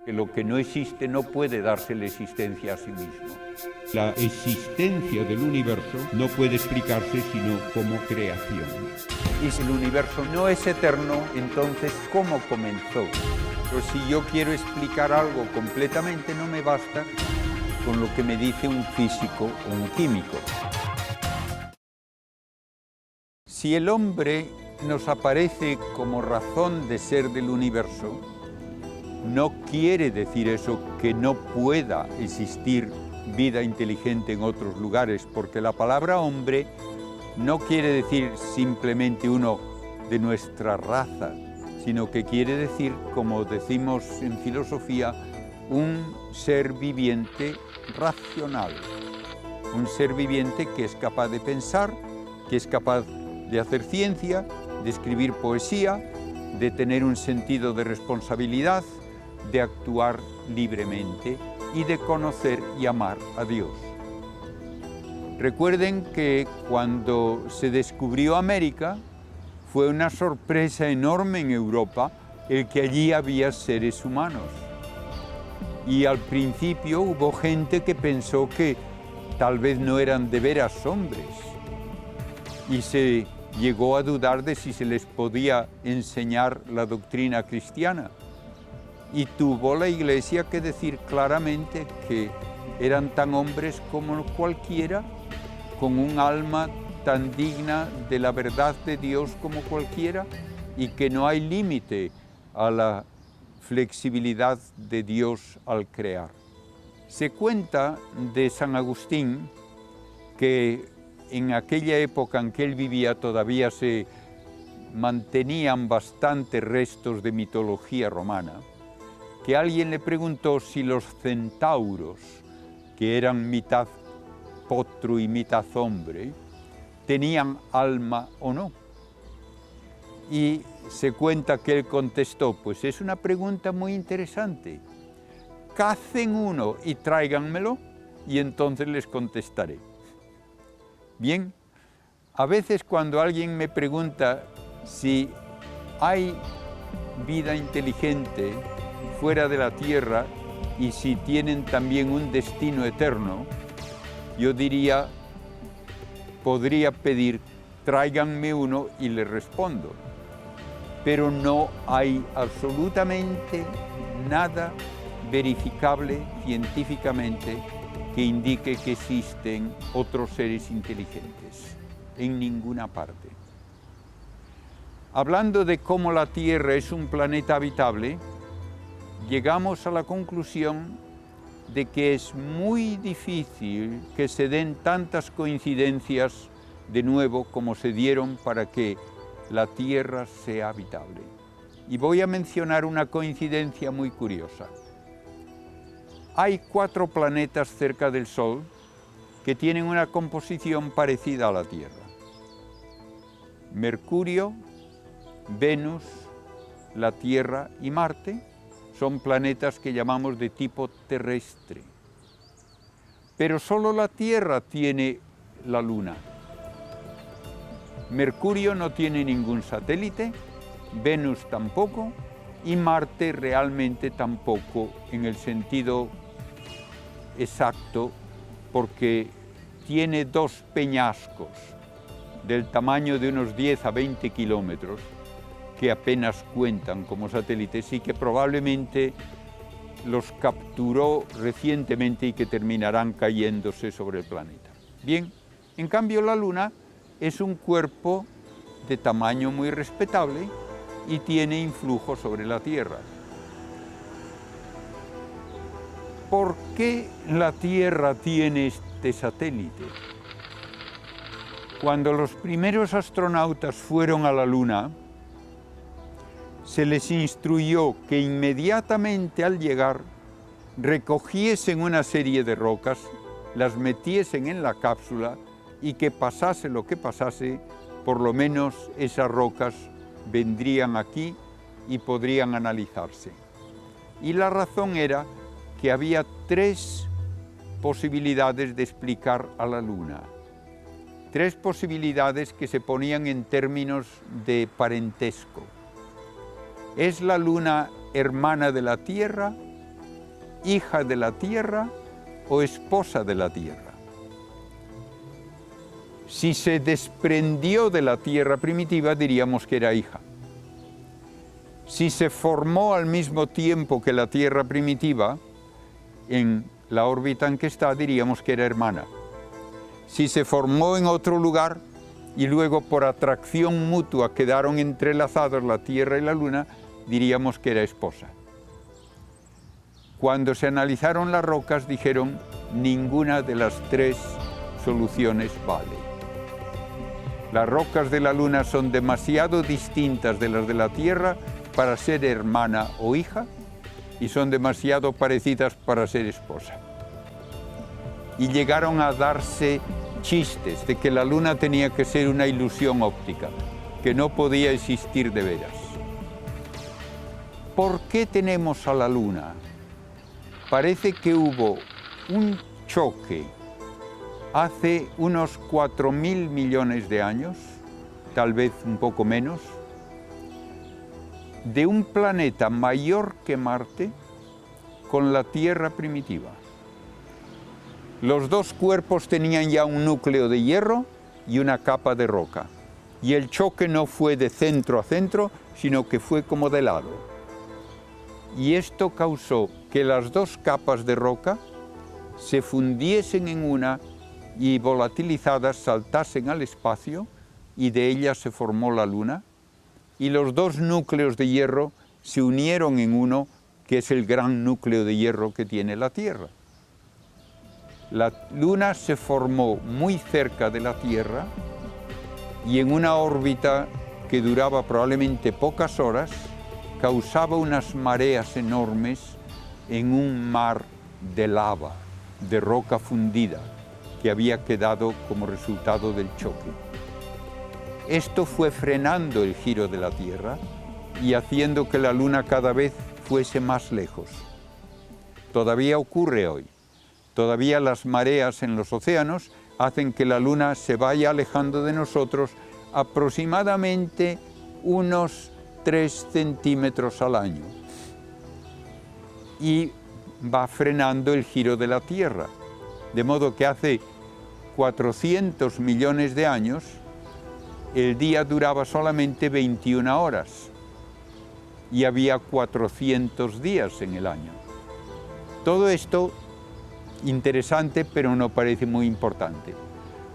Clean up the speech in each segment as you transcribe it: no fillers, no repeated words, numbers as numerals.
Que lo que no existe no puede darse la existencia a sí mismo. La existencia del universo no puede explicarse sino como creación. Y si el universo no es eterno, entonces ¿cómo comenzó? Pero si yo quiero explicar algo completamente, no me basta con lo que me dice un físico o un químico. Si el hombre nos aparece como razón de ser del universo, no quiere decir eso que no pueda existir vida inteligente en otros lugares, porque la palabra hombre no quiere decir simplemente uno de nuestra raza, sino que quiere decir, como decimos en filosofía, un ser viviente racional, un ser viviente que es capaz de pensar, que es capaz de hacer ciencia, de escribir poesía, de tener un sentido de responsabilidad, de actuar libremente y de conocer y amar a Dios. Recuerden que cuando se descubrió América, fue una sorpresa enorme en Europa el que allí había seres humanos. Y al principio hubo gente que pensó que tal vez no eran de veras hombres. Y se llegó a dudar de si se les podía enseñar la doctrina cristiana. Y tuvo la Iglesia que decir claramente que eran tan hombres como cualquiera, con un alma tan digna de la verdad de Dios como cualquiera, y que no hay límite a la flexibilidad de Dios al crear. Se cuenta de San Agustín que en aquella época en que él vivía todavía se mantenían bastantes restos de mitología romana, que alguien le preguntó si los centauros, que eran mitad potro y mitad hombre, tenían alma o no. Y se cuenta que él contestó, pues es una pregunta muy interesante. Cacen uno y tráiganmelo y entonces les contestaré. Bien, a veces cuando alguien me pregunta si hay vida inteligente fuera de la Tierra y si tienen también un destino eterno, yo diría, podría pedir, tráiganme uno y le respondo. Pero no hay absolutamente nada verificable científicamente que indique que existen otros seres inteligentes, en ninguna parte. Hablando de cómo la Tierra es un planeta habitable, llegamos a la conclusión de que es muy difícil que se den tantas coincidencias de nuevo como se dieron para que la Tierra sea habitable. Y voy a mencionar una coincidencia muy curiosa. Hay 4 planetas cerca del Sol que tienen una composición parecida a la Tierra. Mercurio, Venus, la Tierra y Marte son planetas que llamamos de tipo terrestre. Pero solo la Tierra tiene la Luna. Mercurio no tiene ningún satélite, Venus tampoco, y Marte realmente tampoco en el sentido exacto, porque tiene 2 peñascos del tamaño de unos 10 a 20 kilómetros que apenas cuentan como satélites y que probablemente los capturó recientemente y que terminarán cayéndose sobre el planeta. Bien, en cambio la Luna es un cuerpo de tamaño muy respetable y tiene influjo sobre la Tierra. ¿Por qué la Tierra tiene este satélite? Cuando los primeros astronautas fueron a la Luna, se les instruyó que inmediatamente al llegar recogiesen una serie de rocas, las metiesen en la cápsula y que pasase lo que pasase, por lo menos esas rocas vendrían aquí y podrían analizarse. Y la razón era que había 3 posibilidades de explicar a la Luna. 3 posibilidades que se ponían en términos de parentesco. ¿Es la Luna hermana de la Tierra hija de la Tierra o esposa de la Tierra. Si se desprendió de la Tierra primitiva, diríamos que era hija. Si se formó al mismo tiempo que la Tierra primitiva, en la órbita en que está, diríamos que era hermana. Si se formó en otro lugar y luego por atracción mutua quedaron entrelazados la Tierra y la Luna, diríamos que era esposa. Cuando se analizaron las rocas, dijeron, ninguna de las tres soluciones vale. Las rocas de la Luna son demasiado distintas de las de la Tierra para ser hermana o hija, y son demasiado parecidas para ser esposa. Y llegaron a darse chistes de que la Luna tenía que ser una ilusión óptica, que no podía existir de veras. ¿Por qué tenemos a la Luna? Parece que hubo un choque hace unos 4.000 millones de años, tal vez un poco menos, de un planeta mayor que Marte con la Tierra primitiva. Los dos cuerpos tenían ya un núcleo de hierro y una capa de roca. Y el choque no fue de centro a centro, sino que fue como de lado. Y esto causó que las dos capas de roca se fundiesen en una y volatilizadas saltasen al espacio, y de ellas se formó la Luna, y los dos núcleos de hierro se unieron en uno, que es el gran núcleo de hierro que tiene la Tierra. La Luna se formó muy cerca de la Tierra y en una órbita que duraba probablemente pocas horas, causaba unas mareas enormes en un mar de lava, de roca fundida, que había quedado como resultado del choque. Esto fue frenando el giro de la Tierra y haciendo que la Luna cada vez fuese más lejos. Todavía ocurre hoy. Todavía las mareas en los océanos hacen que la Luna se vaya alejando de nosotros aproximadamente unos 3 centímetros al año. Y va frenando el giro de la Tierra. De modo que hace 400 millones de años, el día duraba solamente 21 horas y había 400 días en el año. Todo esto interesante, pero no parece muy importante.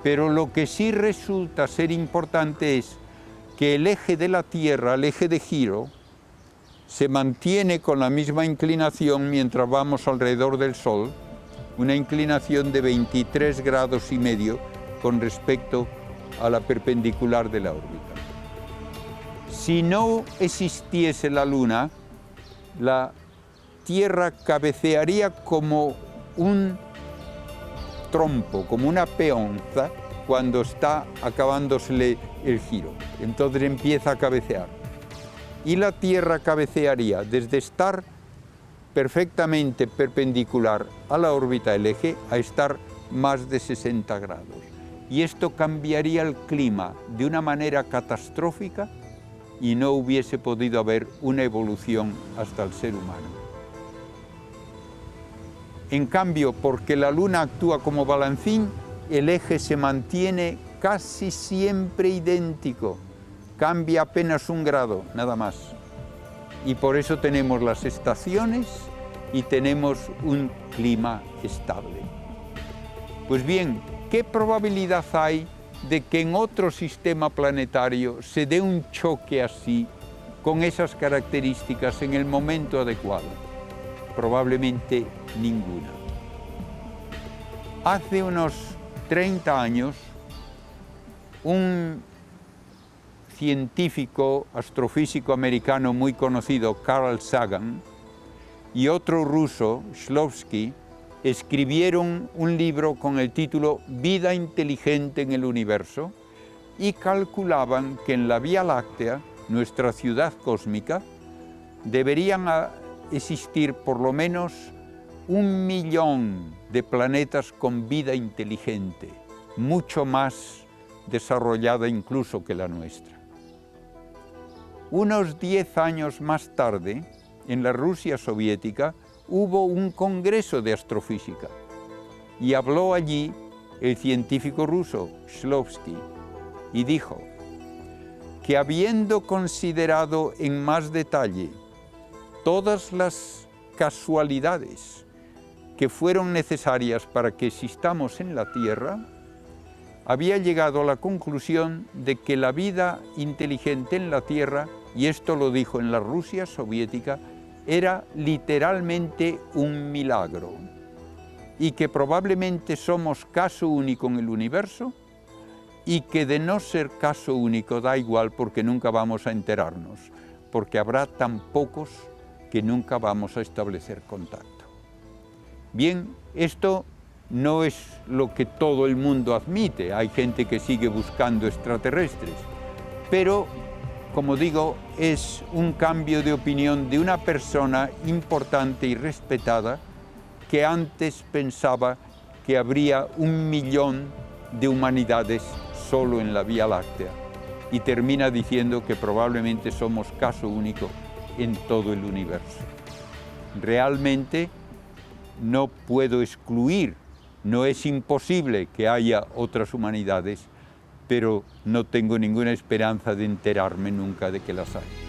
Pero lo que sí resulta ser importante es que el eje de la Tierra, el eje de giro, se mantiene con la misma inclinación mientras vamos alrededor del Sol, una inclinación de 23 grados y medio con respecto a la perpendicular de la órbita. Si no existiese la Luna, la Tierra cabecearía como un trompo, como una peonza, cuando está acabándosele el giro. Entonces empieza a cabecear. Y la Tierra cabecearía desde estar perfectamente perpendicular a la órbita del eje a estar más de 60 grados. Y esto cambiaría el clima de una manera catastrófica y no hubiese podido haber una evolución hasta el ser humano. En cambio, porque la Luna actúa como balancín, el eje se mantiene casi siempre idéntico, cambia apenas 1 grado, nada más. Y por eso tenemos las estaciones y tenemos un clima estable. Pues bien, ¿qué probabilidad hay de que en otro sistema planetario se dé un choque así, con esas características, en el momento adecuado? Probablemente ninguna. Hace unos 30 años, un científico astrofísico americano muy conocido, Carl Sagan, y otro ruso, Shklovsky, escribieron un libro con el título Vida inteligente en el universo y calculaban que en la Vía Láctea, nuestra ciudad cósmica, deberían existir por lo menos 1 millón de planetas con vida inteligente, mucho más desarrollada incluso que la nuestra. Unos 10 años más tarde, en la Rusia soviética, hubo un congreso de astrofísica y habló allí el científico ruso Shklovsky y dijo que habiendo considerado en más detalle todas las casualidades que fueron necesarias para que existamos en la Tierra, había llegado a la conclusión de que la vida inteligente en la Tierra, y esto lo dijo en la Rusia soviética, era literalmente un milagro, y que probablemente somos caso único en el universo, y que de no ser caso único da igual porque nunca vamos a enterarnos, porque habrá tan pocos que nunca vamos a establecer contacto. Bien, esto no es lo que todo el mundo admite, hay gente que sigue buscando extraterrestres, pero, como digo, es un cambio de opinión de una persona importante y respetada que antes pensaba que habría 1 millón de humanidades solo en la Vía Láctea y termina diciendo que probablemente somos caso único en todo el universo. Realmente no puedo excluir, no es imposible que haya otras humanidades, pero no tengo ninguna esperanza de enterarme nunca de que las hay.